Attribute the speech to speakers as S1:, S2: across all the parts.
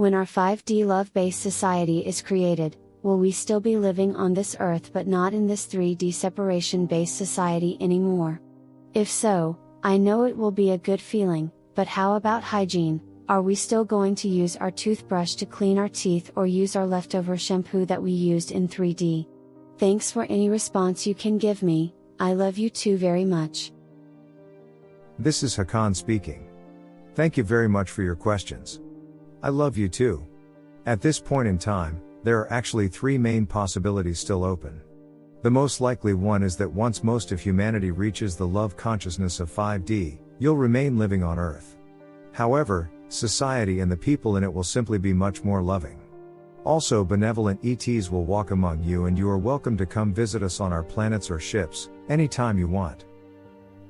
S1: When our 5D love-based society is created, will we still be living on this earth but not in this 3D separation-based society anymore? If so, I know it will be a good feeling, but how about hygiene? Are we still going to use our toothbrush to clean our teeth or use our leftover shampoo that we used in 3D? Thanks for any response you can give me. I love you too very much.
S2: This is Hakann speaking. Thank you very much for your questions. I love you too. At this point in time, there are actually three main possibilities still open. The most likely one is that once most of humanity reaches the love consciousness of 5D, you'll remain living on Earth. However, society and the people in it will simply be much more loving. Also, benevolent ETs will walk among you, and you are welcome to come visit us on our planets or ships, anytime you want.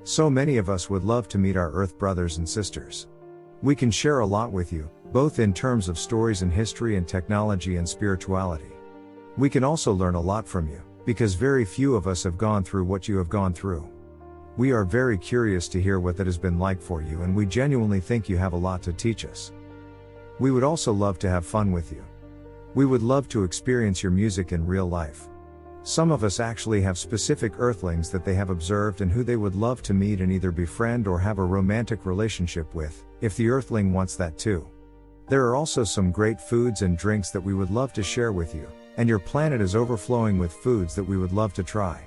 S2: So many of us would love to meet our Earth brothers and sisters. We can share a lot with you, both in terms of stories and history and technology and spirituality. We can also learn a lot from you, because very few of us have gone through what you have gone through. We are very curious to hear what that has been like for you, and we genuinely think you have a lot to teach us. We would also love to have fun with you. We would love to experience your music in real life. Some of us actually have specific Earthlings that they have observed and who they would love to meet and either befriend or have a romantic relationship with, if the Earthling wants that too. There are also some great foods and drinks that we would love to share with you, and your planet is overflowing with foods that we would love to try.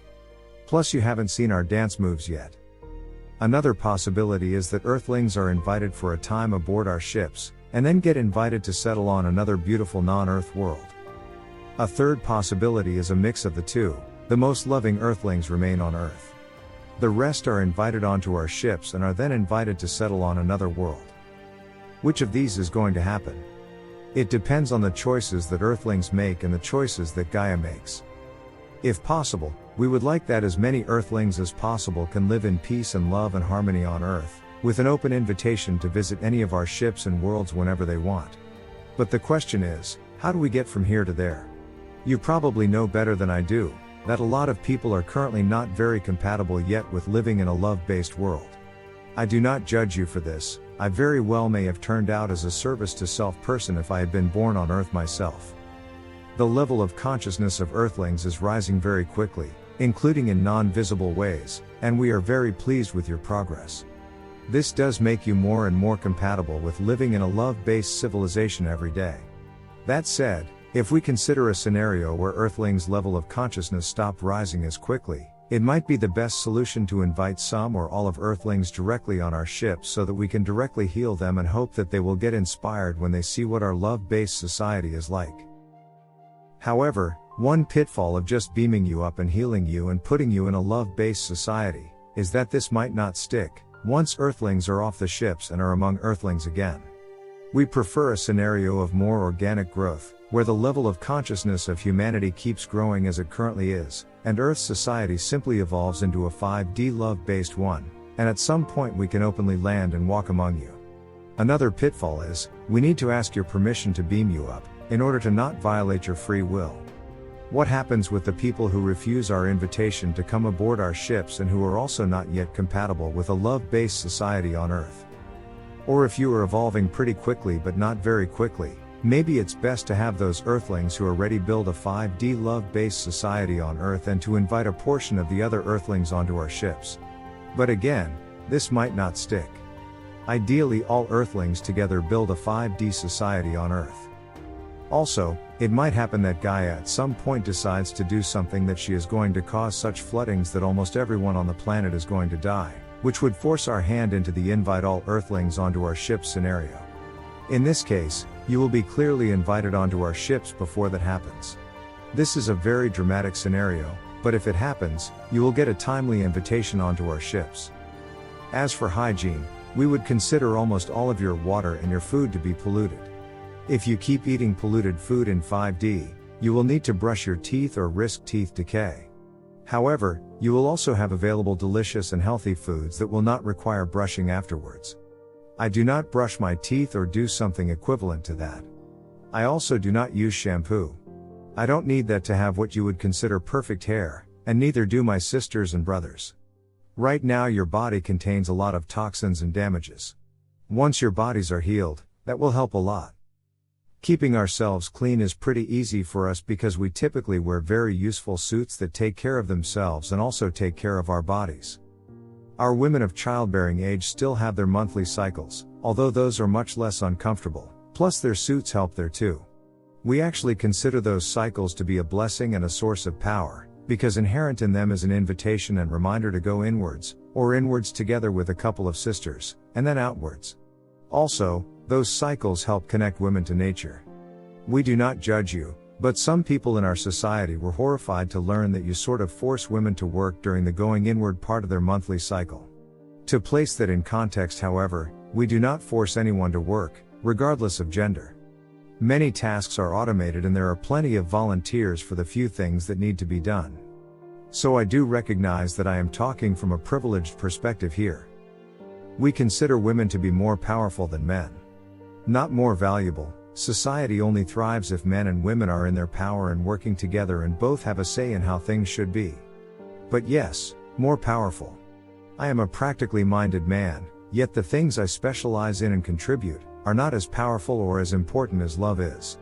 S2: Plus, you haven't seen our dance moves yet. Another possibility is that Earthlings are invited for a time aboard our ships, and then get invited to settle on another beautiful non-Earth world. A third possibility is a mix of the two. The most loving Earthlings remain on Earth. The rest are invited onto our ships and are then invited to settle on another world. Which of these is going to happen? It depends on the choices that Earthlings make and the choices that Gaia makes. If possible, we would like that as many Earthlings as possible can live in peace and love and harmony on Earth, with an open invitation to visit any of our ships and worlds whenever they want. But the question is, how do we get from here to there? You probably know better than I do, that a lot of people are currently not very compatible yet with living in a love-based world. I do not judge you for this. I very well may have turned out as a service to self person if I had been born on Earth myself. The level of consciousness of Earthlings is rising very quickly, including in non-visible ways, and we are very pleased with your progress. This does make you more and more compatible with living in a love-based civilization every day. That said, if we consider a scenario where Earthlings' level of consciousness stopped rising as quickly, it might be the best solution to invite some or all of Earthlings directly on our ships so that we can directly heal them and hope that they will get inspired when they see what our love-based society is like. However, one pitfall of just beaming you up and healing you and putting you in a love-based society is that this might not stick once Earthlings are off the ships and are among Earthlings again. We prefer a scenario of more organic growth, where the level of consciousness of humanity keeps growing as it currently is, and Earth society simply evolves into a 5D love-based one, and at some point we can openly land and walk among you. Another pitfall is, we need to ask your permission to beam you up, in order to not violate your free will. What happens with the people who refuse our invitation to come aboard our ships and who are also not yet compatible with a love-based society on Earth? Or if you are evolving pretty quickly but not very quickly, maybe it's best to have those Earthlings who are ready build a 5D love-based society on Earth and to invite a portion of the other Earthlings onto our ships. But again, this might not stick. Ideally, all Earthlings together build a 5D society on Earth. Also, it might happen that Gaia at some point decides to do something that she is going to cause such floodings that almost everyone on the planet is going to die, which would force our hand into the invite all Earthlings onto our ship scenario. In this case, you will be clearly invited onto our ships before that happens. This is a very dramatic scenario, but if it happens, you will get a timely invitation onto our ships. As for hygiene, we would consider almost all of your water and your food to be polluted. If you keep eating polluted food in 5D, you will need to brush your teeth or risk teeth decay. However, you will also have available delicious and healthy foods that will not require brushing afterwards. I do not brush my teeth or do something equivalent to that. I also do not use shampoo. I don't need that to have what you would consider perfect hair, and neither do my sisters and brothers. Right now your body contains a lot of toxins and damages. Once your bodies are healed, that will help a lot. Keeping ourselves clean is pretty easy for us because we typically wear very useful suits that take care of themselves and also take care of our bodies. Our women of childbearing age still have their monthly cycles, although those are much less uncomfortable, plus their suits help there too. We actually consider those cycles to be a blessing and a source of power, because inherent in them is an invitation and reminder to go inwards, or inwards together with a couple of sisters, and then outwards. Also, those cycles help connect women to nature. We do not judge you, but some people in our society were horrified to learn that you sort of force women to work during the going inward part of their monthly cycle. To place that in context, however, we do not force anyone to work, regardless of gender. Many tasks are automated and there are plenty of volunteers for the few things that need to be done. So I do recognize that I am talking from a privileged perspective here. We consider women to be more powerful than men. Not more valuable. Society only thrives if men and women are in their power and working together and both have a say in how things should be. But yes, more powerful. I am a practically minded man, yet the things I specialize in and contribute are not as powerful or as important as love is.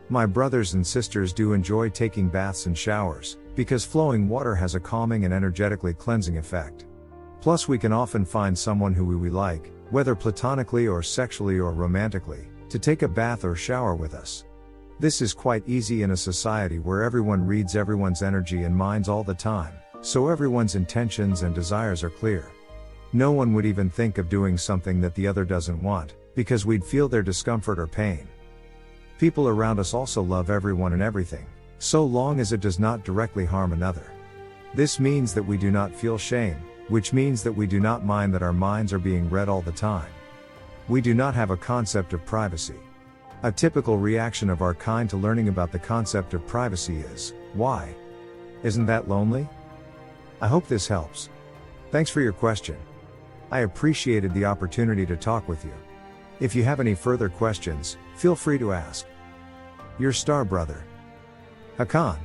S2: My brothers and sisters do enjoy taking baths and showers, because flowing water has a calming and energetically cleansing effect. Plus we can often find someone who we like, whether platonically or sexually or romantically, to take a bath or shower with us. This is quite easy in a society where everyone reads everyone's energy and minds all the time, so everyone's intentions and desires are clear. No one would even think of doing something that the other doesn't want, because we'd feel their discomfort or pain. People around us also love everyone and everything, so long as it does not directly harm another. This means that we do not feel shame, which means that we do not mind that our minds are being read all the time. We do not have a concept of privacy. A typical reaction of our kind to learning about the concept of privacy is, why? Isn't that lonely? I hope this helps. Thanks for your question. I appreciated the opportunity to talk with you. If you have any further questions, feel free to ask. Your star brother, Hakann.